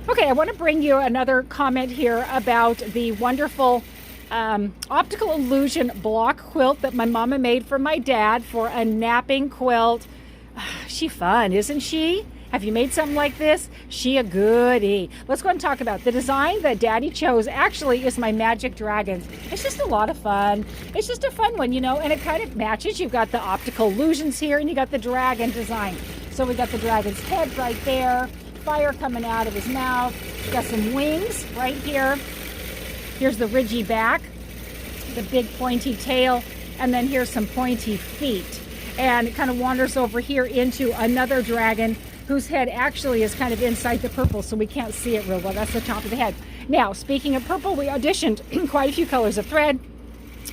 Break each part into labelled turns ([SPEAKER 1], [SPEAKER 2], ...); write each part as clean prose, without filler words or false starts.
[SPEAKER 1] Okay, I want to bring you another comment here about the wonderful Optical Illusion block quilt that my mama made for my dad for a napping quilt. She fun, isn't she? Have you made something like this? She a goodie. Let's go ahead and talk about the design that Daddy chose. Actually, is my Magic Dragons. It's just a lot of fun. It's just a fun one, you know, and it kind of matches. You've got the optical illusions here, and you got the dragon design. So we got the dragon's head right there, fire coming out of his mouth. We've got some wings right here. Here's the ridgy back, the big pointy tail, and then here's some pointy feet. And it kind of wanders over here into another dragon whose head actually is kind of inside the purple, so we can't see it real well. That's the top of the head. Now, speaking of purple, we auditioned quite a few colors of thread.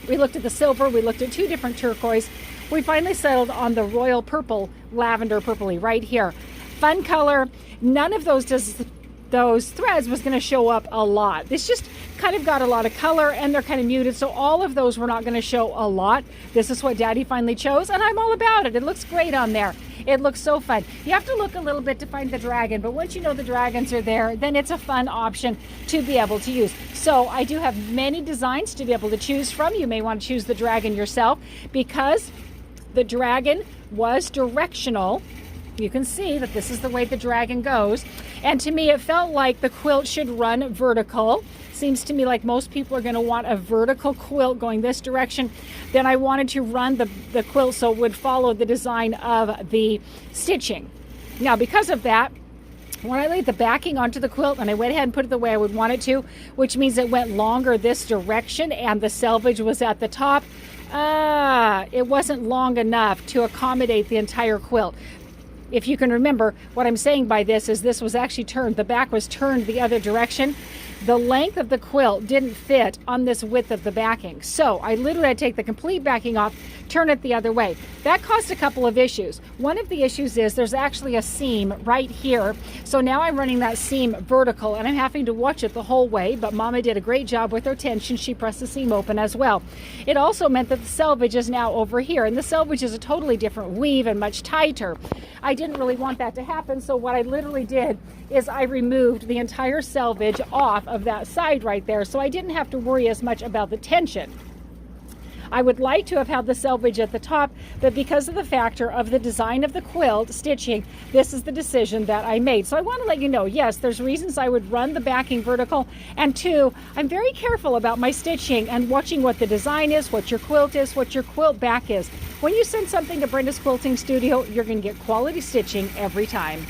[SPEAKER 1] We looked at the silver, we looked at two different turquoise. We finally settled on the royal purple, lavender purpley right here. Fun color. None of those threads was going to show up a lot. This just kind of got a lot of color, and they're kind of muted, so all of those were not going to show a lot. This is what Daddy finally chose, and I'm all about it. It looks great on there. It looks so fun. You have to look a little bit to find the dragon, but once you know the dragons are there, then it's a fun option to be able to use. So I do have many designs to be able to choose from. You may want to choose the dragon yourself because the dragon was directional. You can see that this is the way the dragon goes. And to me, it felt like the quilt should run vertical. Seems to me like most people are going to want a vertical quilt going this direction. Then I wanted to run the quilt so it would follow the design of the stitching. Now, because of that, when I laid the backing onto the quilt and I went ahead and put it the way I would want it to, which means it went longer this direction and the selvage was at the top, it wasn't long enough to accommodate the entire quilt. If you can remember, what I'm saying by this is this was actually turned, the back was turned the other direction. The length of the quilt didn't fit on this width of the backing. So I literally had to take the complete backing off, turn it the other way. That caused a couple of issues. One of the issues is there's actually a seam right here. So now I'm running that seam vertical and I'm having to watch it the whole way, but Mama did a great job with her tension. She pressed the seam open as well. It also meant that the selvage is now over here, and the selvage is a totally different weave and much tighter. I didn't really want that to happen, so what I literally did is I removed the entire selvage off of that side right there, so I didn't have to worry as much about the tension. I would like to have had the selvage at the top, but because of the factor of the design of the quilt stitching, this is the decision that I made. So I want to let you know, yes, there's reasons I would run the backing vertical, and two, I'm very careful about my stitching and watching what the design is, what your quilt is, what your quilt back is. When you send something to Brenda's Quilting Studio, you're going to get quality stitching every time.